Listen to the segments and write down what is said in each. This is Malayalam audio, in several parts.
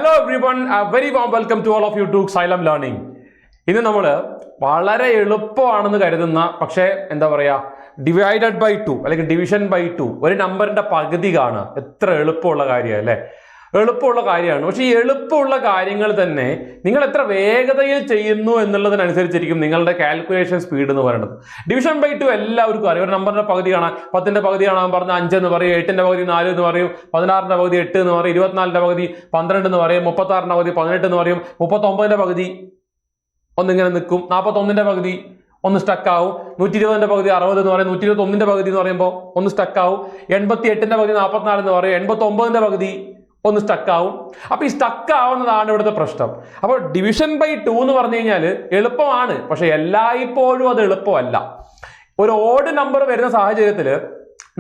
Hello everyone, a very warm welcome to all of you to Xylem Learning. ഇന്ന് നമ്മൾ വളരെ എളുപ്പമാണെന്ന് കരുതുന്ന പക്ഷേ എന്താ പറയുക ഡിവൈഡഡ് ബൈ 2 അല്ലെങ്കിൽ ഡിവിഷൻ ബൈ 2 ഒരു നമ്പറിന്റെ പകുതി കാണുക എത്ര എളുപ്പമുള്ള കാര്യമാണ് അല്ലേ? എളുപ്പമുള്ള കാര്യമാണ്. പക്ഷേ ഈ എളുപ്പമുള്ള കാര്യങ്ങൾ തന്നെ നിങ്ങൾ എത്ര വേഗതയിൽ ചെയ്യുന്നു എന്നുള്ളതിനനുസരിച്ചിരിക്കും നിങ്ങളുടെ കാൽക്കുലേഷൻ സ്പീഡ് എന്ന് പറയുന്നത്. ഡിവിഷൻ ബൈ 2 എല്ലാവർക്കും അറിയാം. ഒരു നമ്പറിന്റെ പകുതി കാണാൻ 10ന്റെ പകുതി കാണാൻ പറഞ്ഞാൽ 5 എന്ന് പറയും, 8ന്റെ പകുതി 4 എന്ന് പറയും, 16ന്റെ പകുതി 8 എന്ന് പറയും, 24ന്റെ പകുതി 12 എന്ന് പറയും, 36ന്റെ പകുതി 18 എന്ന് പറയും, 39ന്റെ പകുതി ഒന്നിങ്ങനെ നിൽക്കും, 41ന്റെ പകുതി ഒന്ന് സ്റ്റക്കാവും, 120ന്റെ പകുതി 60 എന്ന് പറയും, 121ന്റെ പകുതി എന്ന് പറയുമ്പോൾ ഒന്ന് സ്റ്റക്കാവും, 88ന്റെ പകുതി 44 എന്ന് പറയും, 89ന്റെ പകുതി ഒന്ന് സ്റ്റക്കാവും. അപ്പൊ ഈ സ്റ്റക്ക് ആവുന്നതാണ് ഇവിടുത്തെ പ്രശ്നം. അപ്പോൾ ഡിവിഷൻ ബൈ 2 എന്ന് പറഞ്ഞു കഴിഞ്ഞാൽ എളുപ്പമാണ്, പക്ഷെ എല്ലായ്പ്പോഴും അത് എളുപ്പമല്ല. ഒരു ഓഡ് നമ്പർ വരുന്ന സാഹചര്യത്തിൽ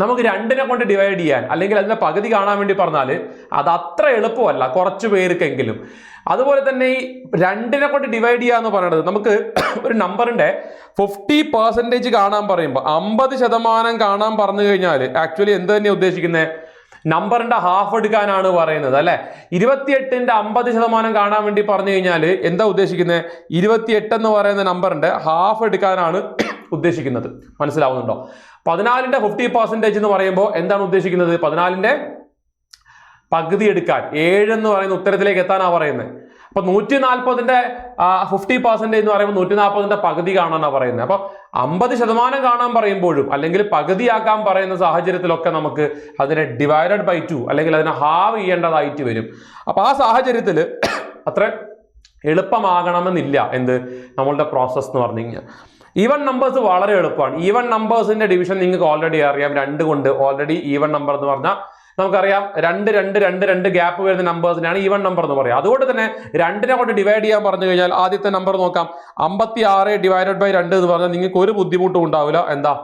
നമുക്ക് 2നെ കൊണ്ട് ഡിവൈഡ് ചെയ്യാൻ അല്ലെങ്കിൽ അതിന്റെ പകുതി കാണാൻ വേണ്ടി പറഞ്ഞാൽ അത് അത്ര എളുപ്പമല്ല കുറച്ചു പേർക്കെങ്കിലും. അതുപോലെ തന്നെ ഈ 2നെ കൊണ്ട് ഡിവൈഡ് ചെയ്യുക എന്ന് പറയുന്നത് നമുക്ക് ഒരു നമ്പറിന്റെ 50% കാണാൻ പറയുമ്പോൾ 50% കാണാൻ പറഞ്ഞു കഴിഞ്ഞാൽ ആക്ച്വലി എന്ത് തന്നെയാണ് ഉദ്ദേശിക്കുന്നത്? നമ്പറിന്റെ ഹാഫ് എടുക്കാനാണ് പറയുന്നത് അല്ലെ. 28ന്റെ 50% കാണാൻ വേണ്ടി പറഞ്ഞു കഴിഞ്ഞാൽ എന്താ ഉദ്ദേശിക്കുന്നത്? 28 എന്ന് പറയുന്ന നമ്പറിന്റെ ഹാഫ് എടുക്കാനാണ് ഉദ്ദേശിക്കുന്നത്. മനസ്സിലാവുന്നുണ്ടോ? 14ന്റെ 50% എന്ന് പറയുമ്പോൾ എന്താണ് ഉദ്ദേശിക്കുന്നത്? 14ന്റെ പകുതി എടുക്കാൻ 7 എന്ന് പറയുന്ന ഉത്തരത്തിലേക്ക് എത്താനാ പറയുന്നത്. അപ്പൊ 140ന്റെ 50% എന്ന് പറയുമ്പോൾ 140ന്റെ പകുതി കാണാനാ പറയുന്നത്. അപ്പൊ 50% കാണാൻ പറയുമ്പോഴും അല്ലെങ്കിൽ പകുതിയാക്കാൻ പറയുന്ന സാഹചര്യത്തിലൊക്കെ നമുക്ക് അതിനെ ഡിവൈഡഡ് ബൈ 2 അല്ലെങ്കിൽ അതിനെ ഹാവ് ചെയ്യേണ്ടതായിട്ട് വരും. അപ്പൊ ആ സാഹചര്യത്തിൽ അത്ര എളുപ്പമാകണമെന്നില്ല എന്ത് നമ്മളുടെ പ്രോസസ് എന്ന് പറഞ്ഞു കഴിഞ്ഞാൽ. ഈവൻ നമ്പേഴ്സ് വളരെ എളുപ്പമാണ്. ഈവൻ നമ്പേഴ്സിന്റെ ഡിവിഷൻ നിങ്ങൾക്ക് ഓൾറെഡി അറിയാം. 2 കൊണ്ട് ഓൾറെഡി ഈവൻ നമ്പർ എന്ന് പറഞ്ഞാൽ നമുക്കറിയാം 2 2 2 2 ഗ്യാപ്പ് വരുന്ന നമ്പേഴ്സിനാണ് ഈവൻ നമ്പർ എന്ന് പറയാം. അതുകൊണ്ട് തന്നെ 2നെ കൊണ്ട് ഡിവൈഡ് ചെയ്യാൻ പറഞ്ഞു കഴിഞ്ഞാൽ ആദ്യത്തെ നമ്പർ നോക്കാം. 56 ഡിവൈഡഡ് ബൈ 2 എന്ന് പറഞ്ഞാൽ നിങ്ങൾക്ക് ഒരു ബുദ്ധിമുട്ടും ഉണ്ടാവില്ല. എന്താ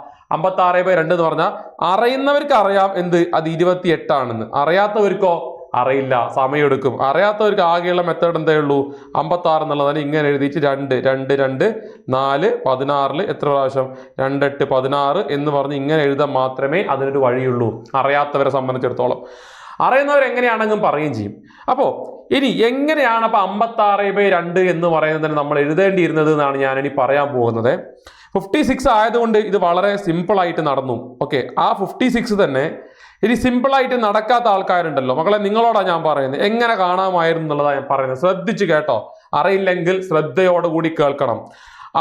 56 ബൈ 2 എന്ന് പറഞ്ഞാൽ അറിയുന്നവർക്ക് അറിയാം എന്ത് അത് 28 ആണെന്ന്. അറിയാത്തവർക്കോ അറിയില്ല, സമയമെടുക്കും. അറിയാത്തവർക്ക് ആകെയുള്ള മെത്തേഡ് എന്തേ ഉള്ളൂ? 56 എന്നുള്ളതാണ്. ഇങ്ങനെ എഴുതിയിട്ട് 2 2 2 4 16 എത്ര പ്രാവശ്യം 2 8 16 എന്ന് പറഞ്ഞ് ഇങ്ങനെ എഴുതാൻ മാത്രമേ അതിനൊരു വഴിയുള്ളൂ അറിയാത്തവരെ സംബന്ധിച്ചിടത്തോളം. അറിയുന്നവരെങ്ങനെയാണെങ്കിലും പറയുകയും ചെയ്യും. അപ്പോൾ ഇനി എങ്ങനെയാണ് അപ്പൊ 56 ബൈ 2 എന്ന് പറയുന്നതിന് നമ്മൾ എഴുതേണ്ടിയിരുന്നത് എന്നാണ് ഞാൻ ഇനി പറയാൻ പോകുന്നത്. 56 ആയതുകൊണ്ട് ഇത് വളരെ സിമ്പിൾ ആയിട്ട് നടന്നു. ഓക്കെ, ആ 56 തന്നെ ഇനി സിമ്പിൾ ആയിട്ട് നടക്കാത്ത ആൾക്കാരുണ്ടല്ലോ മക്കളെ, നിങ്ങളോടാ ഞാൻ പറയുന്നത്. എങ്ങനെ കാണാമായിരുന്നു എന്നുള്ളതാണ് ഞാൻ പറയുന്നത്. ശ്രദ്ധിച്ചു കേട്ടോ, അറിയില്ലെങ്കിൽ ശ്രദ്ധയോടുകൂടി കേൾക്കണം.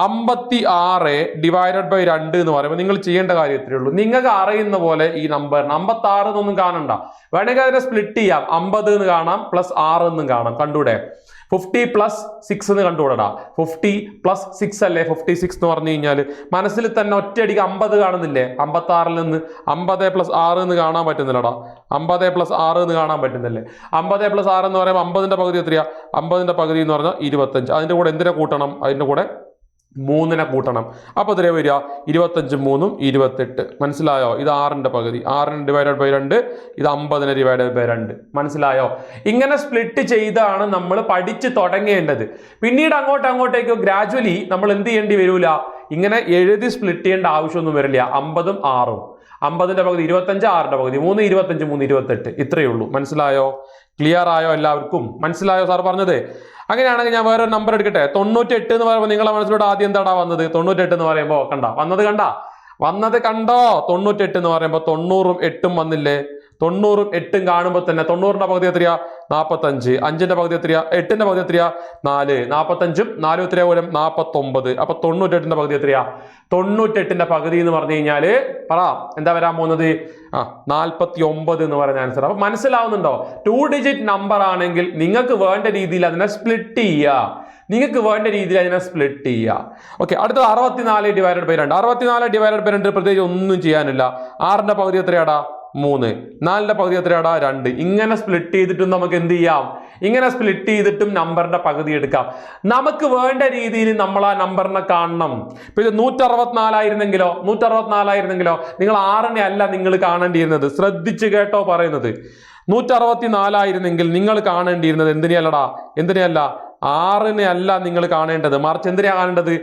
56 ഡിവൈഡഡ് ബൈ 2 എന്ന് പറയുമ്പോൾ നിങ്ങൾ ചെയ്യേണ്ട കാര്യത്തിലേ ഉള്ളൂ. നിങ്ങൾക്ക് അറിയുന്ന പോലെ ഈ നമ്പറിന് 56 എന്നൊന്നും കാണണ്ട. വേണമെങ്കിൽ അതിനെ സ്പ്ലിറ്റ് ചെയ്യാം. 50 എന്ന് കാണാം, പ്ലസ് 6 എന്നും കാണാം. കണ്ടൂടെ? 50 പ്ലസ് 6 എന്ന് കണ്ടുകൂടാ. 50 പ്ലസ് 6 അല്ലേ 56 എന്ന് പറഞ്ഞു കഴിഞ്ഞാൽ മനസ്സിൽ തന്നെ ഒറ്റയടിക്ക് 50 കാണുന്നില്ലേ? 56 നിന്ന് 50 പ്ലസ് 6 എന്ന് കാണാൻ പറ്റുന്നില്ലടാ. 50 പ്ലസ് 6 എന്ന് കാണാൻ പറ്റുന്നില്ലേ? 50 പ്ലസ് 6 എന്ന് പറയുമ്പോൾ 50ന്റെ പകുതി എത്രയാ? 50ന്റെ പകുതി എന്ന് പറഞ്ഞാൽ 25. അതിന്റെ കൂടെ എന്തിനെ കൂട്ടണം? അതിന്റെ കൂടെ 3നെ കൂട്ടണം. അപ്പൊ എത്രയാ വരിക? 25 3 28. മനസ്സിലായോ? ഇത് 6ന്റെ പകുതി. 6ന് ഡിവൈഡഡ് ബൈ 2, ഇത് 50നെ ഡിവൈഡഡ് ബൈ 2. മനസ്സിലായോ? ഇങ്ങനെ സ്പ്ലിറ്റ് ചെയ്താണ് നമ്മൾ പഠിച്ചു തുടങ്ങേണ്ടത്. പിന്നീട് അങ്ങോട്ടേക്ക് ഗ്രാജുവലി നമ്മൾ എന്ത് ചെയ്യേണ്ടി വരൂല, ഇങ്ങനെ എഴുതി സ്പ്ലിറ്റ് ചെയ്യേണ്ട ആവശ്യമൊന്നും വരില്ല. 50ഉം 6ഉം. 50ന്റെ പകുതി 25, 6ന്റെ പകുതി 3 25 3 28. ഇത്രയേ ഉള്ളൂ. മനസ്സിലായോ? ക്ലിയർ ആയോ എല്ലാവർക്കും? മനസ്സിലായോ സാർ പറഞ്ഞത്? അങ്ങനെയാണെങ്കിൽ ഞാൻ വേറൊരു നമ്പർ എടുക്കട്ടെ. 98 എന്ന് പറയുമ്പോൾ നിങ്ങളെ മനസ്സിലോട്ട് ആദ്യം എന്താടാ വന്നത്? 98 എന്ന് പറയുമ്പോൾ വന്നത് കണ്ടോ? 98 എന്ന് പറയുമ്പോൾ 90ഉം 8ഉം വന്നില്ലേ? 90ഉം 8ഉം കാണുമ്പോൾ തന്നെ 90ന്റെ പകുതി എത്രയാ? 45. 5ന്റെ പകുതി എത്രയാ? 8ന്റെ പകുതി എത്രയാ? 4. 45ഉം 4ഉം എത്രയാ? 49. അപ്പൊ 98ന്റെ പകുതി എത്രയാ? 98ന്റെ പകുതി എന്ന് പറഞ്ഞു കഴിഞ്ഞാല് പറ എന്താ വരാൻ പോകുന്നത്? 49 എന്ന് പറയുന്ന ആൻസർ. അപ്പൊ മനസ്സിലാവുന്നുണ്ടോ? 2 ഡിജിറ്റ് നമ്പർ ആണെങ്കിൽ നിങ്ങൾക്ക് വേണ്ട രീതിയിൽ അതിനെ സ്പ്ലിറ്റ് ചെയ്യുക. ഓക്കെ, അടുത്തത് 64 ഡിവൈഡഡ് ബൈ 2. 64 ഡിവൈഡഡ് ബൈ 2 പ്രത്യേകിച്ച് ഒന്നും ചെയ്യാനില്ല. 6ന്റെ പകുതി എത്രയാടാ? 3. 4ന്റെ പകുതി എത്രയാടാ? 2. ഇങ്ങനെ സ്പ്ലിറ്റ് ചെയ്തിട്ടും നമുക്ക് എന്ത് ചെയ്യാം? ഇങ്ങനെ സ്പ്ലിറ്റ് ചെയ്തിട്ടും നമ്പറിന്റെ പകുതി എടുക്കാം. നമുക്ക് വേണ്ട രീതിയിൽ നമ്മൾ ആ നമ്പറിനെ കാണണം. ഇപ്പൊ ഇത് 164 ആയിരുന്നെങ്കിലോ നിങ്ങൾ 6നെ അല്ല നിങ്ങൾ കാണേണ്ടിയിരുന്നത്. ശ്രദ്ധിച്ചു കേട്ടോ പറയുന്നത്. 164 ആയിരുന്നെങ്കിൽ നിങ്ങൾ കാണേണ്ടിയിരുന്നത് എന്തിനെയല്ല 6നെ അല്ല നിങ്ങൾ കാണേണ്ടത്. മറിച്ച് എന്തിനാ കാണേണ്ടത്?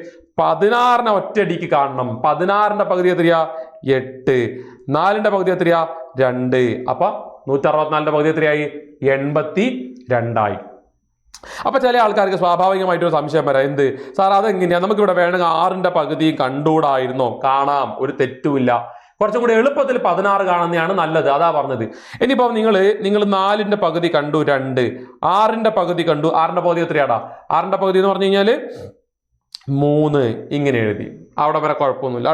16നെ ഒറ്റയടിക്ക് കാണണം. 16ന്റെ പകുതി എത്രയാ? 8. 4ന്റെ പകുതി എത്രയാ? 2. അപ്പൊ 164ന്റെ പകുതി എത്രയായി? 82 ആയി. അപ്പോൾ ചില ആൾക്കാർക്ക് സ്വാഭാവികമായിട്ടൊരു സംശയം വരാം, എന്ത് സാർ അതെങ്ങനെയാണ്, നമുക്കിവിടെ വേണമെങ്കിൽ 6ന്റെ പകുതിയും കണ്ടുകൂടായിരുന്നോ? കാണാം, ഒരു തെറ്റുമില്ല. കുറച്ചും കൂടി എളുപ്പത്തിൽ 16 കാണുന്നതാണ് നല്ലത്, അതാ പറഞ്ഞത്. ഇനിയിപ്പോൾ നിങ്ങൾ 4ന്റെ പകുതി കണ്ടു 2, 6ന്റെ പകുതി കണ്ടു. 6ന്റെ പകുതി എത്രയാടാ? 6ന്റെ പകുതി എന്ന് പറഞ്ഞു കഴിഞ്ഞാൽ 3, ഇങ്ങനെ എഴുതി, അവിടെ വരെ കുഴപ്പമൊന്നുമില്ല.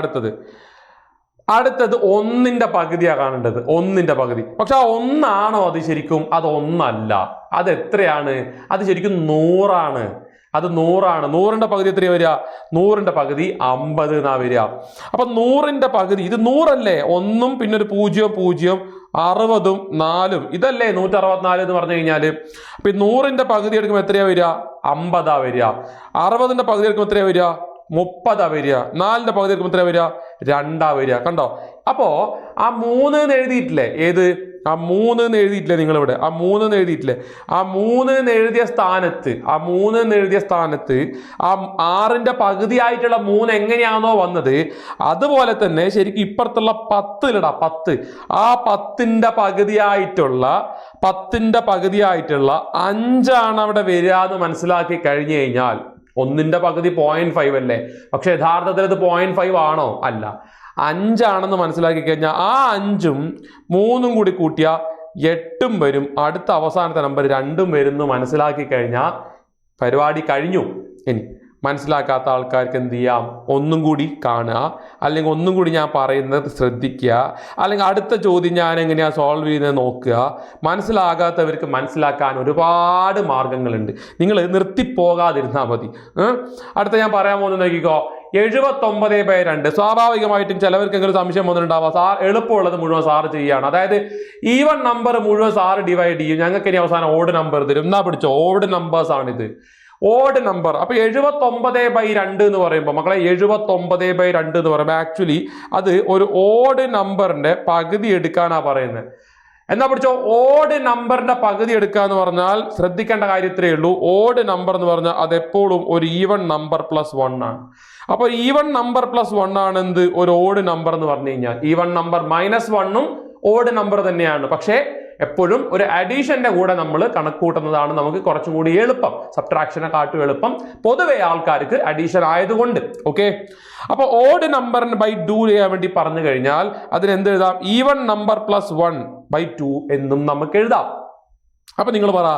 അടുത്തത് 1ന്റെ പകുതിയാണ് കാണേണ്ടത്, 1ന്റെ പകുതി. പക്ഷെ ആ 1 ആണോ അത്? ശരിക്കും അത് 1 അല്ല. അത് എത്രയാണ്? അത് ശരിക്കും 100 ആണ്. അത് 100 ആണ്. 100ന്റെ പകുതി എത്രയാ വരിക? 100ന്റെ പകുതി 50 എന്നാ വരിക. അപ്പൊ 100ന്റെ പകുതി ഇത് 100 അല്ലേ? 1ഉം പിന്നെ ഒരു 0, 0, 60ഉം 4ഉം ഇതല്ലേ 164 എന്ന് പറഞ്ഞു കഴിഞ്ഞാല്. അപ്പൊ 100ന്റെ പകുതി എടുക്കുമ്പോൾ എത്രയാ വരിക? 50 വരിക. 60ന്റെ പകുതി എടുക്കുമ്പോൾ എത്രയാ വരിക? 30 വരിക. 4ന്റെ പകുതി എടുക്കുമ്പോൾ എത്രയാ വരിക? 2 വരിക. കണ്ടോ? അപ്പോ ആ 3 എന്ന് എഴുതിയിട്ടില്ലേ? ഏത്? ആ 3 എന്ന് എഴുതിയിട്ടില്ലേ നിങ്ങളിവിടെ? ആ 3 എന്ന് എഴുതിയിട്ടില്ലേ? ആ 3 എന്ന് എഴുതിയ സ്ഥാനത്ത് ആ 6ന്റെ പകുതിയായിട്ടുള്ള 3 എങ്ങനെയാണോ വന്നത്, അതുപോലെ തന്നെ ശരിക്കും ഇപ്പുറത്തുള്ള 10 ഇടാ, 10. ആ 10ന്റെ പകുതിയായിട്ടുള്ള 5 ആണ് അവിടെ വരിക എന്ന് മനസ്സിലാക്കി കഴിഞ്ഞു കഴിഞ്ഞാൽ, 1ന്റെ പകുതി 0.5 അല്ലേ? പക്ഷെ യഥാർത്ഥത്തിൽ അത് 0.5 ആണോ? അല്ല, 5 ആണെന്ന് മനസ്സിലാക്കി കഴിഞ്ഞാൽ ആ 5ഉം 3ഉം കൂടി കൂട്ടിയ 8ഉം വരും. അടുത്ത അവസാനത്തെ നമ്പർ 2ഉം വരുന്നു മനസ്സിലാക്കി കഴിഞ്ഞാൽ പരിപാടി കഴിഞ്ഞു. ഇനി മനസ്സിലാക്കാത്ത ആൾക്കാർക്ക് എന്ത് ചെയ്യാം? ഒന്നും കൂടി കാണുക, അല്ലെങ്കിൽ ഒന്നും കൂടി ഞാൻ പറയുന്നത് ശ്രദ്ധിക്കുക, അല്ലെങ്കിൽ അടുത്ത ചോദ്യം ഞാൻ എങ്ങനെയാണ് സോൾവ് ചെയ്യുന്നത് നോക്കുക. മനസ്സിലാകാത്തവർക്ക് മനസ്സിലാക്കാൻ ഒരുപാട് മാർഗങ്ങളുണ്ട്. നിങ്ങൾ നിർത്തിപ്പോകാതിരുന്നാൽ മതി. അടുത്ത ഞാൻ പറയാൻ പോകുന്നത് നോക്കിക്കോ, 79/2. സ്വാഭാവികമായിട്ടും ചിലവർക്കെങ്കിലും സംശയം വന്നിട്ടുണ്ടാവാം, സാർ എളുപ്പമുള്ളത് മുഴുവൻ സാറ് ചെയ്യുകയാണ്. അതായത് ഈവൻ നമ്പർ മുഴുവൻ സാറ് ഡിവൈഡ് ചെയ്യും, ഞങ്ങൾക്ക് ഇനി അവസാനം ഓഡ് നമ്പർ തരും. എന്നാ പിടിച്ചോ, ഓഡ് നമ്പേഴ്സ് ആണിത്, ഓഡ് നമ്പർ. അപ്പൊ 79/2 എന്ന് പറയുമ്പോൾ മക്കളെ, 79/2 എന്ന് പറയുമ്പോൾ ആക്ച്വലി അത് ഒരു ഓഡ് നമ്പറിന്റെ പകുതി എടുക്കാനാ പറയുന്നത്. എന്നാ പിടിച്ചോ, ഓഡ് നമ്പറിന്റെ പകുതി എടുക്കുക എന്ന് പറഞ്ഞാൽ ശ്രദ്ധിക്കേണ്ട കാര്യത്രേ ഉള്ളൂ. ഓഡ് നമ്പർ എന്ന് പറഞ്ഞാൽ അത് എപ്പോഴും ഒരു ഈവൺ നമ്പർ പ്ലസ് 1 ആണ്. അപ്പൊ ഈവൺ നമ്പർ പ്ലസ് 1 ആണ് എന്ത്? ഒരു ഓഡ് നമ്പർ എന്ന് പറഞ്ഞു കഴിഞ്ഞാൽ. ഈവൺ നമ്പർ -1ഉം ഓഡ് നമ്പർ തന്നെയാണ്. പക്ഷേ എപ്പോഴും ഒരു അഡീഷന്റെ കൂടെ നമ്മൾ കണക്കൂട്ടുന്നതാണ് നമുക്ക് കുറച്ചും കൂടി എളുപ്പം, സബ്ട്രാക്ഷനെ കാട്ടും എളുപ്പം പൊതുവെ ആൾക്കാർക്ക് അഡീഷൻ ആയതുകൊണ്ട്. ഓക്കെ, അപ്പൊ ഓഡ് നമ്പറിന് ബൈ 2 ചെയ്യാൻ വേണ്ടി പറഞ്ഞു കഴിഞ്ഞാൽ അതിന് എന്ത് എഴുതാം? ഈവൺ നമ്പർ പ്ലസ് 1/2 എന്നും നമുക്ക് എഴുതാം. അപ്പൊ നിങ്ങൾ പറ,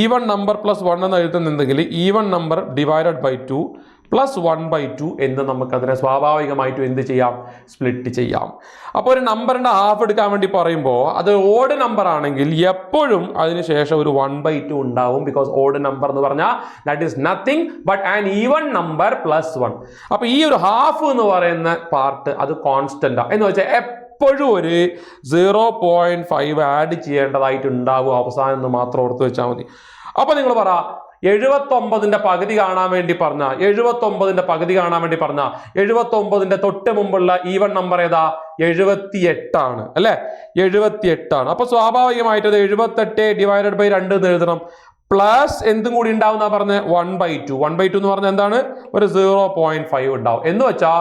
ഈവൺ നമ്പർ പ്ലസ് 1 എന്ന് എഴുതുന്നുണ്ടെങ്കിൽ even number divided by 2 plus 1/2 എന്ന് നമുക്കതിനെ സ്വാഭാവികമായിട്ടും എന്ത് ചെയ്യാം? സ്പ്ലിറ്റ് ചെയ്യാം. അപ്പോൾ ഒരു നമ്പറിന്റെ ഹാഫ് എടുക്കാൻ വേണ്ടി പറയുമ്പോൾ അത് ഓഡ് നമ്പർ ആണെങ്കിൽ എപ്പോഴും അതിന് ശേഷം ഒരു 1/2 ഉണ്ടാവും. ബിക്കോസ് ഓഡ് നമ്പർ എന്ന് പറഞ്ഞാൽ that is nothing but an even number plus 1. അപ്പൊ ഈ ഒരു ഹാഫ് എന്ന് പറയുന്ന പാർട്ട് അത് കോൺസ്റ്റന്റ് എന്ന് വെച്ചാൽ എപ്പോഴും ഒരു 0.5 ആഡ് ചെയ്യേണ്ടതായിട്ട് ഉണ്ടാവും അവസാനം എന്ന് മാത്രം ഓർത്ത് വെച്ചാൽ മതി. അപ്പൊ നിങ്ങൾ പറ, 79ന്റെ പകുതി കാണാൻ വേണ്ടി പറഞ്ഞ 79ന്റെ തൊട്ട് മുമ്പുള്ള ഈവൺ നമ്പർ ഏതാ? 78 ആണ് അല്ലെ? 78 ആണ്. അപ്പൊ സ്വാഭാവികമായിട്ട് 78 ഡിവൈഡഡ് ബൈ 2 എന്ന് എഴുതണം. പ്ലസ് എന്തും കൂടി ഉണ്ടാവും പറഞ്ഞ 1/2. 1/2 എന്ന് പറഞ്ഞാൽ എന്താണ്? ഒരു 0.5 ഉണ്ടാവും. എന്ന് വെച്ചാ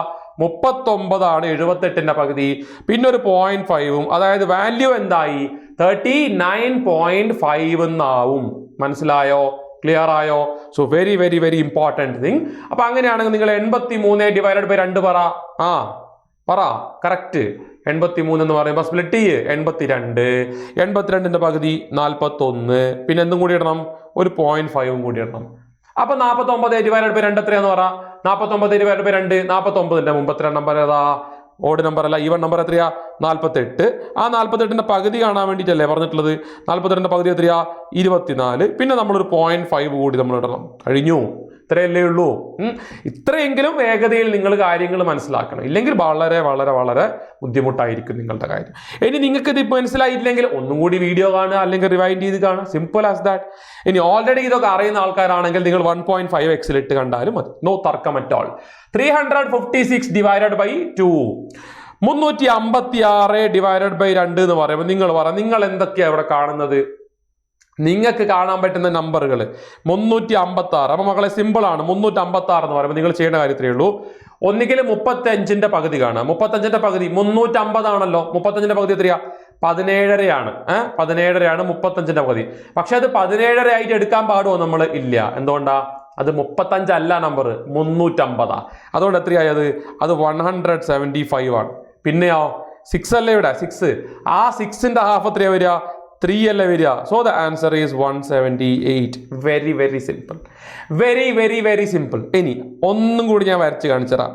39 ആണ് 78ന്റെ പകുതി, പിന്നെ ഒരു 0.5ഉം, അതായത് വാല്യൂ എന്തായി? 39.5 എന്നാവും. മനസ്സിലായോ? ക്ലിയർ ആയോ? So very very very important thing. അപ്പൊ അങ്ങനെയാണെങ്കിൽ നിങ്ങൾ 83 ഡിവൈഡഡ് ബൈ 2 പറ കറക്റ്റ്. 83 എന്ന് പറയുമ്പോൾ സ്പ്ലിറ്റ് ചെയ്യ്. 82. 82ന്റെ പകുതി 41. പിന്നെ എന്തും കൂടി ഇടണം? ഒരു 0.5ഉം കൂടി ഇടണം. അപ്പൊ 49 ഡിവൈഡഡ് ബൈ 2 എത്രയാന്ന് പറ? 49 ഡിവൈഡഡ് ബൈ 2 49ന്റെ മുമ്പത്തെ നമ്പർ ഏതാ? ഓഡ് നമ്പർ അല്ല, ഈവൺ നമ്പർ എത്രയാ? 48. ആ 48ന്റെ പകുതി കാണാൻ വേണ്ടിയിട്ടല്ലേ പറഞ്ഞിട്ടുള്ളത്? 42ന്റെ പകുതി എത്രയാ? 24. പിന്നെ നമ്മളൊരു 0.5 കൂടി നമ്മൾ ഇടണം. കഴിഞ്ഞു. ഇത്രയല്ലേ ഉള്ളൂ. ഇത്രയെങ്കിലും വേഗതയിൽ നിങ്ങൾ കാര്യങ്ങൾ മനസ്സിലാക്കണം. ഇല്ലെങ്കിൽ വളരെ വളരെ വളരെ ബുദ്ധിമുട്ടായിരിക്കും നിങ്ങളുടെ കാര്യം. ഇനി നിങ്ങൾക്ക് ഇത് മനസ്സിലായില്ലെങ്കിൽ ഒന്നും കൂടി വീഡിയോ കാണുക, അല്ലെങ്കിൽ റിവൈൻഡ് ചെയ്ത് കാണുക. Simple as that. ഇനി ഓൾറെഡി ഇതൊക്കെ അറിയുന്ന ആൾക്കാരാണെങ്കിൽ നിങ്ങൾ 1.5x ഇട്ട് കണ്ടാലും മതി. നോ തർക്കം at all. 356 divided by 2. 356 divided by 2 എന്ന് പറയുമ്പോൾ നിങ്ങൾ എന്തൊക്കെയാണ് ഇവിടെ കാണുന്നത്? നിങ്ങൾക്ക് കാണാൻ പറ്റുന്ന നമ്പറുകൾ 356. അപ്പൊ മക്കളെ സിമ്പിൾ ആണ്. 356 എന്ന് പറയുമ്പോൾ നിങ്ങൾ ചെയ്യേണ്ട കാര്യത്തിലേ ഉള്ളൂ. ഒന്നുകിൽ 35ന്റെ പകുതി കാണാം. 35ന്റെ പകുതി 350 ആണല്ലോ. 35ന്റെ പകുതി എത്രയാ? 17.5 17.5 35ന്റെ പകുതി. പക്ഷെ അത് 17.5 ആയിട്ട് എടുക്കാൻ പാടുമോ നമ്മൾ? ഇല്ല. എന്തുകൊണ്ടാ? അത് 35 അല്ല നമ്പർ, 350. അതുകൊണ്ട് എത്രയായത്? അത് 175 ആണ്. പിന്നെയോ 6 അല്ലേ ഇവിടെ? 6. ആ 6ന്റെ ഹാഫ് എത്രയാ വരിക? 3 അല്ലേ വരിക? So the answer is 178. Very very simple, very very very simple. ഇനി ഒന്നും കൂടി ഞാൻ വരച്ച് കാണിച്ചു തരാം.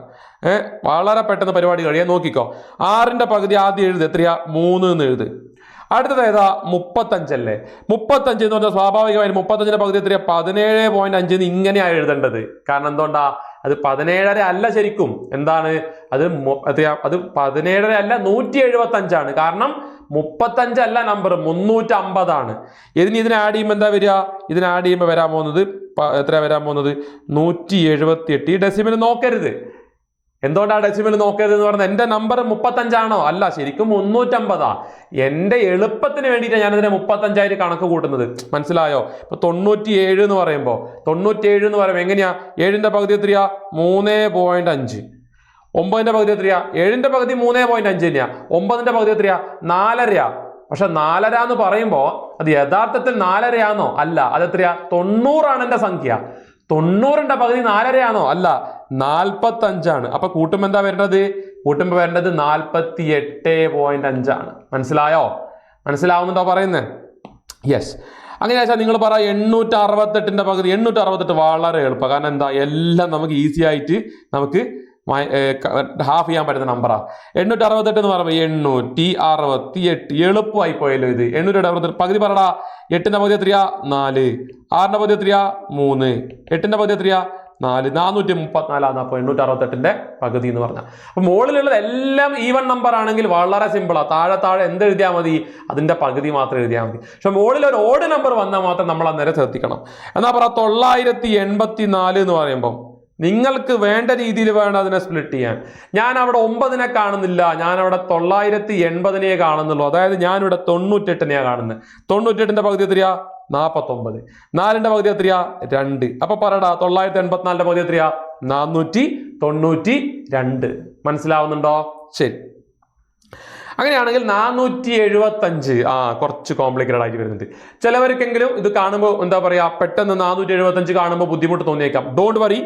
വളരെ പെട്ടെന്ന് പരിപാടി കഴിയാൻ നോക്കിക്കോ. 6ന്റെ പകുതി ആദ്യം എഴുത്. എത്രയാ? 3 എന്ന് എഴുത്. അടുത്തത് ഏതാ? 35 അല്ലേ? 35 എന്ന് പറഞ്ഞാൽ സ്വാഭാവികമായും 35ന്റെ പകുതി എത്രയാ? 17.5 ഇങ്ങനെയാണ് എഴുതേണ്ടത്. കാരണം എന്തുകൊണ്ടാ? അത് 17.5 അല്ല ശരിക്കും. എന്താണ് അത്? എത്രയാ? അത് 17.5 അല്ല, 175 ആണ്. കാരണം 35 അല്ല നമ്പർ, 350 ആണ്. ഇതിനെ ആഡ് ചെയ്യുമ്പോൾ എന്താ വരിക? ഇതിനെ ആഡ് ചെയ്യുമ്പോൾ വരാൻ പോകുന്നത് എത്രയാ വരാൻ പോകുന്നത്? 178. ഈ ഡെസിമൽ നോക്കരുത്. എന്തുകൊണ്ടാണ് ഡെസിമൽ നോക്കരുത് എന്ന് പറഞ്ഞാൽ എൻ്റെ നമ്പർ 35 ആണോ? അല്ല, ശരിക്കും 350. എൻ്റെ എളുപ്പത്തിന് വേണ്ടിയിട്ടാണ് ഞാനതിനെ 35 കണക്ക് കൂട്ടുന്നത്. മനസ്സിലായോ? ഇപ്പൊ 97 എന്ന് പറയുമ്പോൾ 97 എന്ന് പറയുമ്പോൾ എങ്ങനെയാ? 7ന്റെ പകുതി എത്രയാ? 3.5. 9ന്റെ പകുതി എത്രയാ? 7ന്റെ പകുതി 3.5 തന്നെയാ. 9ന്റെ പകുതി എത്രയാ? 4.5. പക്ഷെ 4.5 എന്ന് പറയുമ്പോൾ അത് യഥാർത്ഥത്തിൽ 4.5 ആണോ? അല്ല. അതെത്രയാ? 90 ആണ് എൻ്റെ സംഖ്യ. 90ന്റെ പകുതി 4.5 ആണോ? അല്ല, 45 ആണ്. അപ്പൊ കൂട്ടുമ്പോൾ എന്താ വരേണ്ടത്? കൂട്ടുമ്പോൾ വരേണ്ടത് 48.5 ആണ്. മനസ്സിലായോ? മനസ്സിലാവുന്നുണ്ടോ പറയുന്നത്? യെസ്. അങ്ങനെ വെച്ചാൽ നിങ്ങൾ പറ 868ന്റെ പകുതി. 868 വളരെ എളുപ്പം. കാരണം എന്താ? എല്ലാം നമുക്ക് ഈസി ആയിട്ട് നമുക്ക് ഹാഫ് ചെയ്യാൻ പറ്റുന്ന നമ്പറാ. 868 എന്ന് പറയുമ്പോൾ 868. എളുപ്പമായി പോയല്ലോ ഇത്. 868 പകുതി പറടാ. 8ന്റെ പകുതി എത്രയാ? 4. 6ന്റെ പകുതി എത്രയാ? 3. 8ന്റെ പകുതി എത്രയാ? 4. 434 ആണ്. അപ്പോൾ 868ന്റെ പകുതി എന്ന് പറഞ്ഞാൽ. അപ്പൊ മുകളിലുള്ളത് എല്ലാം ഈവൺ നമ്പർ ആണെങ്കിൽ വളരെ സിമ്പിളാ. താഴെ താഴെ എന്ത് എഴുതിയാൽ മതി? അതിന്റെ പകുതി മാത്രം എഴുതിയാൽ മതി. പക്ഷെ മുകളിൽ ഒരു ഓഡ് നമ്പർ വന്നാൽ മാത്രം നമ്മൾ അന്നേരം ശ്രദ്ധിക്കണം. എന്നാ പറ 984 എന്ന് പറയുമ്പോൾ നിങ്ങൾക്ക് വേണ്ട രീതിയിൽ വേണം അതിനെ സ്പ്ലിറ്റ് ചെയ്യാൻ. ഞാൻ അവിടെ 9നെ കാണുന്നില്ല, ഞാൻ അവിടെ 980നെ കാണുന്നുള്ളൂ. അതായത് ഞാനിവിടെ 98നെയാ കാണുന്നത്. 98ന്റെ പകുതി എത്രയാ? 49. 4ന്റെ പകുതി എത്രയാ? 2. അപ്പൊ പറടാ 984ന്റെ പകുതി എത്രയാ? 492. മനസ്സിലാവുന്നുണ്ടോ? ശരി. അങ്ങനെയാണെങ്കിൽ 475 കുറച്ച് കോംപ്ലിക്കേറ്റഡ് ആയിട്ട് വരുന്നുണ്ട്. ചിലവർക്കെങ്കിലും ഇത് കാണുമ്പോൾ എന്താ പറയാ, പെട്ടെന്ന് 475 കാണുമ്പോൾ ബുദ്ധിമുട്ട് തോന്നിയേക്കാം. Don't worry.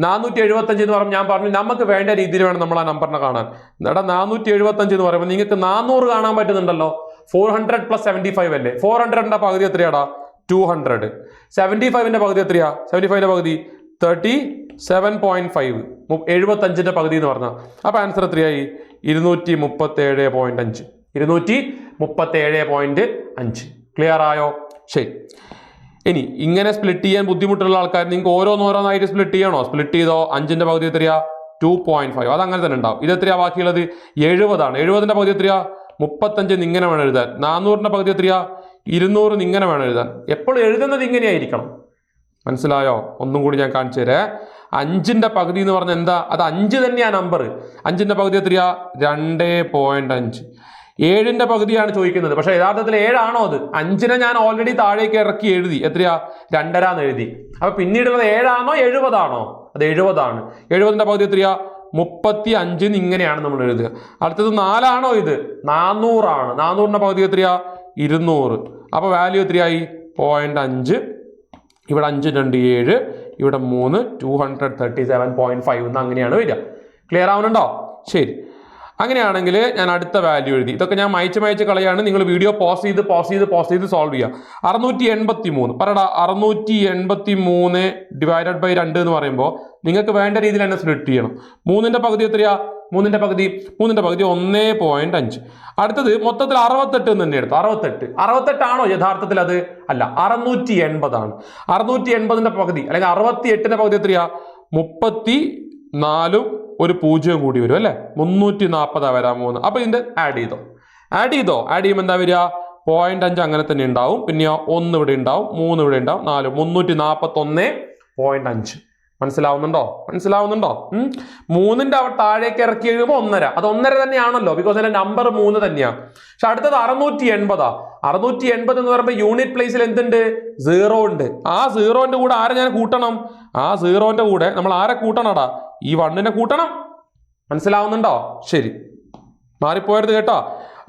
475 എന്ന് പറയുമ്പോൾ ഞാൻ പറഞ്ഞു നമുക്ക് വേണ്ട രീതിയിൽ വേണം നമ്മൾ ആ നമ്പറിനെ കാണാൻ. എടാ 475 എന്ന് പറയുമ്പോൾ നിങ്ങൾക്ക് 400 കാണാൻ പറ്റുന്നുണ്ടല്ലോ. 400 + 75 അല്ലേ? 400ന്റെ പകുതി എത്രയാടാ? 200. 75ന്റെ പകുതി എത്രയാ? 75ന്റെ പകുതി 37.5. 75ന്റെ പകുതി എന്ന് പറഞ്ഞാൽ അപ്പൊ ആൻസർ എത്രയായി? 237.5. 237.5. ക്ലിയർ ആയോ? ശരി. ഇനി ഇങ്ങനെ സ്പ്ലിറ്റ് ചെയ്യാൻ ബുദ്ധിമുട്ടുള്ള ആൾക്കാർ നിങ്ങൾക്ക് ഓരോന്നോരോന്നായിട്ട് സ്പ്ലിറ്റ് ചെയ്യണോ? സ്പ്ലിറ്റ് ചെയ്തോ. 5ന്റെ പകുതി എത്രയാ? 2.5. അത് അങ്ങനെ തന്നെ ഉണ്ടാവും. ഇത് എത്രയാ ബാക്കിയുള്ളത്? 70 ആണ്. 70ന്റെ പകുതി എത്രയാ? 35 ഇങ്ങനെ വേണം എഴുതാൻ. 400ന്റെ പകുതി എത്രയാ? 200 ഇങ്ങനെ വേണം എഴുതാൻ. എപ്പോഴും എഴുതുന്നത് ഇങ്ങനെയായിരിക്കണം. മനസ്സിലായോ? ഒന്നും കൂടി ഞാൻ കാണിച്ചു തരാം. 5ന്റെ പകുതി എന്ന് പറഞ്ഞാൽ എന്താ? അത് 5 തന്നെയാ നമ്പർ. 5ന്റെ പകുതി എത്രയാ? 2.5. 7ന്റെ പകുതിയാണ് ചോദിക്കുന്നത്. പക്ഷെ യഥാർത്ഥത്തിൽ 7 ആണോ അത്? 5നെ ഞാൻ ഓൾറെഡി താഴേക്ക് ഇറക്കി എഴുതി. എത്രയാ? 2.5 എന്ന് എഴുതി. അപ്പൊ പിന്നീടുള്ളത് 7 ആണോ 70 ആണോ? അത് 70 ആണ്. 70ന്റെ പകുതി എത്രയാ? 35 ഇങ്ങനെയാണ് നമ്മൾ എഴുതുക. അടുത്തത് 4 ആണോ ഇത്? 400 ആണ്. 400ന്റെ പകുതി എത്രയാ? 200. അപ്പൊ വാല്യൂ എത്രയായി? 0.5. ഇവിടെ 5 2 7. ഇവിടെ 3 237.5 എന്ന് അങ്ങനെയാണ് വരിക. ക്ലിയർ ആവുന്നുണ്ടോ? ശരി. അങ്ങനെയാണെങ്കിൽ ഞാൻ അടുത്ത വാല്യൂ എഴുതി. ഇതൊക്കെ ഞാൻ മായ്ച്ച് കളയാണ്. നിങ്ങൾ വീഡിയോ പോസ് ചെയ്ത് സോൾവ് ചെയ്യുക. 683 പറടാ. 683 ഡിവൈഡഡ് ബൈ 2 എന്ന് പറയുമ്പോൾ നിങ്ങൾക്ക് വേണ്ട രീതിയിൽ തന്നെ സ്പ്ലിറ്റ് ചെയ്യണം. 3ന്റെ പകുതി എത്രയാ? 3ന്റെ പകുതി 1.5. അടുത്തത് മൊത്തത്തിൽ 68 തന്നെ എടുത്തു. 68 ആണോ യഥാർത്ഥത്തിൽ? അത് അല്ല, 680 ആണ്. 680ന്റെ പകുതി അല്ലെങ്കിൽ 68ന്റെ പകുതി എത്രയാ? 34 ഒരു 0 കൂടി വരും അല്ലെ? 340 വരാൻ പോകുന്നത്. അപ്പൊ ഇതിന്റെ ആഡ് ചെയ്തോ. ആഡ് ചെയ്യുമ്പോൾ എന്താ വരിക? 0.5 അങ്ങനെ തന്നെ ഉണ്ടാവും. പിന്നെയോ 1 ഇവിടെ ഉണ്ടാവും, 3 ഇവിടെ ഉണ്ടാവും, 4 341.5. മനസ്സിലാവുന്നുണ്ടോ? 3ന്റെ അവിടെ താഴേക്ക് ഇറക്കി എഴുതുമ്പോൾ 1.5. അത് 1.5 തന്നെയാണല്ലോ, ബിക്കോസ് അതിന്റെ നമ്പർ 3 തന്നെയാണ്. പക്ഷെ അടുത്തത് 680. 680 എന്ന് പറയുമ്പോൾ യൂണിറ്റ് പ്ലേസിൽ എന്തുണ്ട്? 0 ഉണ്ട്. ആ 0ന്റെ കൂടെ ആരെ ഞാൻ കൂട്ടണം? ആ 0ന്റെ കൂടെ നമ്മൾ ആരെ കൂട്ടണടാ? ഈ 1നെ കൂട്ടണം. മനസ്സിലാവുന്നുണ്ടോ? ശരി, മാറിപ്പോയത് കേട്ടോ.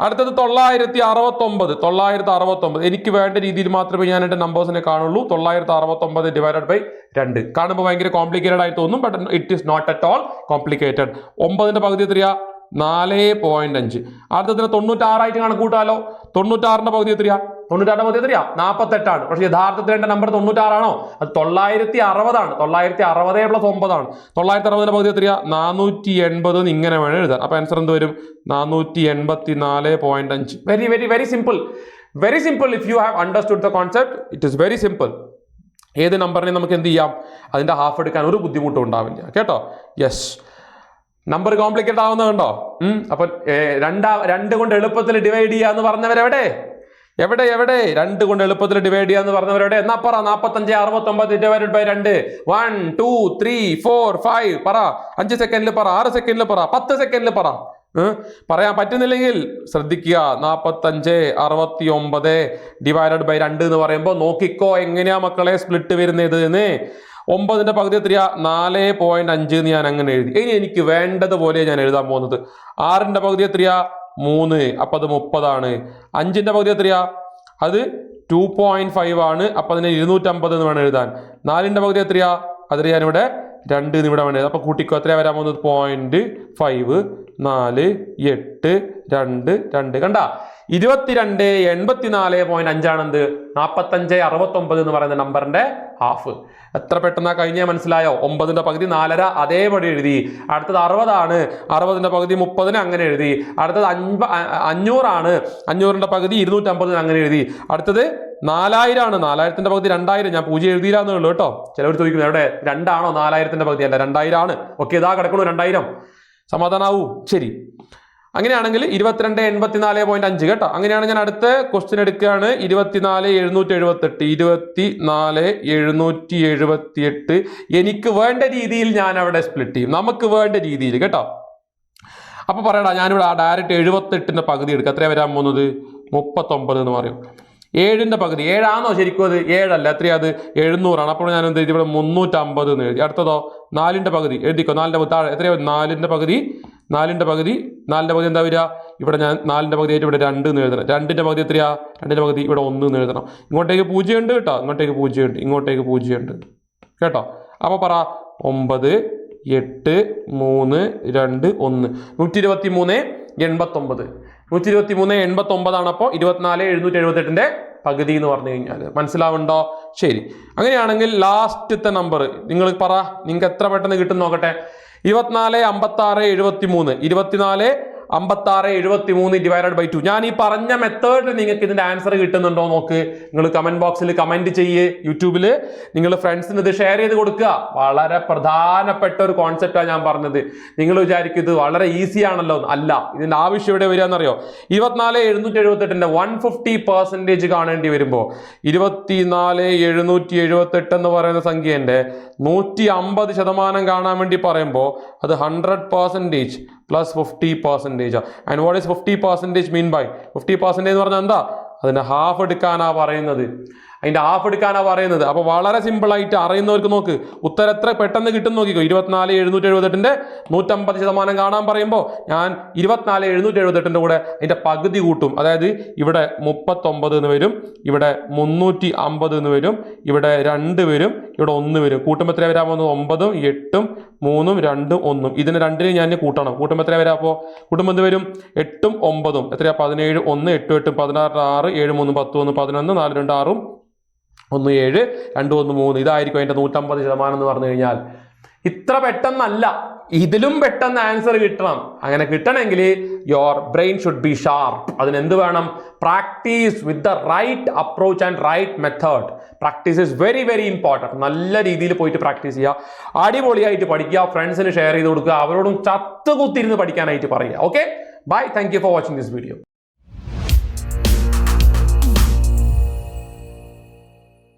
അടുത്തത് 969. എനിക്ക് വേണ്ട രീതിയിൽ മാത്രമേ ഞാൻ എൻ്റെ നമ്പേഴ്സിനെ കാണുള്ളൂ. 969 ഡിവൈഡഡ് ബൈ 2 കാണുമ്പോൾ ഭയങ്കര കോംപ്ലിക്കേറ്റഡ് ആയി തോന്നും, but it is not at all complicated. 9ന്റെ പകുതി എത്രയാ? 4.5. അടുത്തതിന് 96 കണക്കൂട്ടാലോ. 96ന്റെ പകുതി എത്രയാ? 96ന്റെ പകുതി എത്രയാ? 48. പക്ഷെ യഥാർത്ഥത്തിൽ എന്റെ നമ്പർ 96 അത് 960 ആണ്. 960 പ്ലസ് 9 ആണ്. 960ന്റെ പകുതി എത്രയാ? 480 ഇങ്ങനെ വേണം എഴുതാൻ. അപ്പൊ ആൻസർ എന്ത് വരും? 484.5. Very very very simple. Very simple. If you have understood the concept, it is very simple. ഏത് നമ്പറിനെ നമുക്ക് എന്ത് ചെയ്യാം? അതിന്റെ ഹാഫ് എടുക്കാൻ ഒരു ബുദ്ധിമുട്ടും ഉണ്ടാവില്ല കേട്ടോ. യെസ്, നമ്പർ കോംപ്ലിക്കേറ്റ് ആവുന്നതുണ്ടോ? അപ്പൊ 2 കൊണ്ട് എളുപ്പത്തിൽ ഡിവൈഡ് ചെയ്യാന്ന് പറഞ്ഞവരെവിടെ? എവിടെ 2 കൊണ്ട് എളുപ്പത്തിൽ ഡിവൈഡ് ചെയ്യാന്ന് പറഞ്ഞവരെവിടെ? എന്നാ പറ. 45 69 ഡിവൈഡഡ് ബൈ 2. 1 2 3 4 5 പറ. 5 സെക്കൻഡിൽ പറ, 6 സെക്കൻഡിൽ പറ, 10 സെക്കൻഡിൽ പറ. പറയാൻ പറ്റുന്നില്ലെങ്കിൽ ശ്രദ്ധിക്കുക. 45 69 ഡിവൈഡഡ് ബൈ 2 എന്ന് പറയുമ്പോൾ നോക്കിക്കോ എങ്ങനെയാ മക്കളെ സ്പ്ലിറ്റ് വരുന്നത് എന്ന്. 9ന്റെ പകുതി എത്രയാ? 4.5 എന്ന് ഞാൻ അങ്ങനെ എഴുതി. ഇനി എനിക്ക് വേണ്ടതുപോലെ ഞാൻ എഴുതാൻ പോകുന്നത്. 6ന്റെ പകുതി എത്രയാ? 3. അപ്പൊ അത് 30 ആണ്. 5ന്റെ പകുതി എത്രയാ? അത് 2.5 ആണ്. അപ്പൊ അതിനെ 250 എന്ന് വേണം എഴുതാൻ. 4ന്റെ പകുതി എത്രയാ? അതിന് ഞാനിവിടെ 2 എന്ന് ഇവിടെ വേണം. അപ്പൊ കൂട്ടിക്കോ എത്രയാ വരാൻ പോകുന്നത്? 0.5 4 8 2 2 കണ്ട 22 84.5 ആണെന്ത്? 45 69 എന്ന് പറയുന്ന നമ്പറിന്റെ ഹാഫ്. എത്ര പെട്ടെന്നാ കഴിഞ്ഞാൽ മനസ്സിലായോ? 9ന്റെ പകുതി 4.5 അതേപടി എഴുതി. അടുത്തത് 60 ആണ്. 60ന്റെ പകുതി 30 അങ്ങനെ എഴുതി. അടുത്തത് 500 ആണ്. 500ന്റെ പകുതി 250 അങ്ങനെ എഴുതി. അടുത്തത് 4000 ആണ്. 4000ന്റെ പകുതി 2000. ഞാൻ 0 എഴുതിയില്ലാന്നേ ഉള്ളൂ കേട്ടോ. ചിലവർ ചോദിക്കുന്നത് എവിടെ 2 ആണോ? 4000ന്റെ പകുതി അല്ല, 2000 ആണ്. ഓക്കെ, ഇതാ കിടക്കണു 2000. സമാധാനാവൂ? ശരി, അങ്ങനെയാണെങ്കിൽ 22 84.5 കേട്ടോ. അങ്ങനെയാണ് ഞാൻ അടുത്ത ക്വസ്റ്റ്യൻ എടുക്കുകയാണ്. 24 778. എനിക്ക് വേണ്ട രീതിയിൽ ഞാൻ അവിടെ സ്പ്ലിറ്റ് ചെയ്യും. നമുക്ക് വേണ്ട രീതിയിൽ കേട്ടോ. അപ്പൊ പറയടാ, ഞാനിവിടെ ഡയറക്റ്റ് 78ന്റെ പകുതി എടുക്കുക. എത്രയാ വരാൻ പോകുന്നത്? 39 എന്ന് പറയും. 7ന്റെ പകുതി 7 ആണോ ശരിക്കും? അത് 7 അല്ല. എത്രയാ? അത് 700 ആണ്. അപ്പോൾ ഞാൻ എന്ത് എഴുതി? ഇവിടെ 350 എന്ന് എഴുതി. അടുത്തതോ 4ന്റെ പകുതി എഴുതിക്കോ. 4ന്റെ പകുതി താഴെ എത്രയാ? 4ന്റെ പകുതി എന്താ വരിക? ഇവിടെ ഞാൻ 4ന്റെ പകുതി ആയിട്ട് ഇവിടെ 2 എന്ന് എഴുതണം. 2ന്റെ പകുതി എത്രയാ? 2ന്റെ പകുതി ഇവിടെ 1 എന്ന് എഴുതണം. ഇങ്ങോട്ടേക്ക് 0 ഉണ്ട് കേട്ടോ. ഇങ്ങോട്ടേക്ക് 0 ഉണ്ട്. ഇങ്ങോട്ടേക്ക് 0 ഉണ്ട് കേട്ടോ. അപ്പൊ പറ 9 8 3 2 1 123 89. 123 89 ആണ്. അപ്പോൾ 24 778ന്റെ പകുതി എന്ന് പറഞ്ഞു കഴിഞ്ഞാൽ മനസ്സിലാവുണ്ടോ? ശരി, അങ്ങനെയാണെങ്കിൽ ലാസ്റ്റത്തെ നമ്പർ നിങ്ങൾ പറ. നിങ്ങൾക്ക് എത്ര പെട്ടെന്ന് കിട്ടും നോക്കട്ടെ. 24 56 73. 24 56 73 ഡിവൈഡഡ് ബൈ 2. ഞാൻ ഈ പറഞ്ഞ മെത്തേഡിൽ നിങ്ങൾക്ക് ഇതിന്റെ ആൻസർ കിട്ടുന്നുണ്ടോ നോക്ക്. നിങ്ങൾ കമന്റ് ബോക്സിൽ കമന്റ് ചെയ്യേ. യൂട്യൂബിൽ നിങ്ങൾ ഫ്രണ്ട്സിന് ഇത് ഷെയർ ചെയ്ത് കൊടുക്കുക. വളരെ പ്രധാനപ്പെട്ട ഒരു കോൺസെപ്റ്റാണ് ഞാൻ പറഞ്ഞത്. നിങ്ങൾ വിചാരിക്കും ഇത് വളരെ ഈസി ആണല്ലോ. അല്ല, ഇതിന്റെ ആവശ്യം എവിടെ വരിക എന്നറിയോ? 24 778ന്റെ 150% കാണേണ്ടി വരുമ്പോൾ 24 778 എന്ന് പറയുന്ന സംഖ്യന്റെ 150% കാണാൻ വേണ്ടി പറയുമ്പോൾ അത് 100% plus 50%. And what is 50% mean by? 50% എന്ന് പറഞ്ഞാൽ എന്താ? അതിന്റെ ഹാഫ് എടുക്കാനാ പറയുന്നത്. അപ്പൊ വളരെ സിമ്പിൾ ആയിട്ട് അറിയുന്നവർക്ക് നോക്ക് ഉത്തരം എത്ര പെട്ടെന്ന് കിട്ടും നോക്കിക്കോ. 24 778ന്റെ 150% കാണാൻ പറയുമ്പോൾ ഞാൻ 24 778ന്റെ കൂടെ അതിന്റെ പകുതി കൂട്ടും. അതായത് ഇവിടെ 39 എന്ന് വരും, ഇവിടെ 350 എന്ന് വരും, ഇവിടെ 2 വരും, ഇവിടെ 1 വരും. കൂട്ടുമ്പോൾ എത്ര വരാൻ പോകുന്നത്? 9 8 3 2 1. ഇതിന് 2 ഞാൻ കൂട്ടണം. കൂട്ടുമ്പോൾ എത്ര വരാം? അപ്പോൾ കൂട്ടുമ്പോൾ എന്ത് വരും? 8 9 എത്രയാ? 17 1 8 8 16 6 7 3 10 1 11 4 2 6 1 7 2 1 3. ഇതായിരിക്കും അതിന്റെ 150% എന്ന് പറഞ്ഞു കഴിഞ്ഞാൽ. ഇത്ര പെട്ടെന്നല്ല, ഇതിലും പെട്ടെന്ന് ആൻസർ കിട്ടണം. അങ്ങനെ കിട്ടണമെങ്കിൽ your brain should be sharp. അതിന് എന്ത് വേണം? Practice with the right approach and right method. Practice is very very important. നല്ല രീതിയിൽ പോയിട്ട് പ്രാക്ടീസ് ചെയ്യുക, അടിപൊളിയായിട്ട് പഠിക്കുക, ഫ്രണ്ട്സിന് ഷെയർ ചെയ്ത് കൊടുക്കുക, അവരോടും ചത്തുകുത്തിരുന്ന് പഠിക്കാനായിട്ട് പറയുക. Okay, bye. Thank you for watching this video.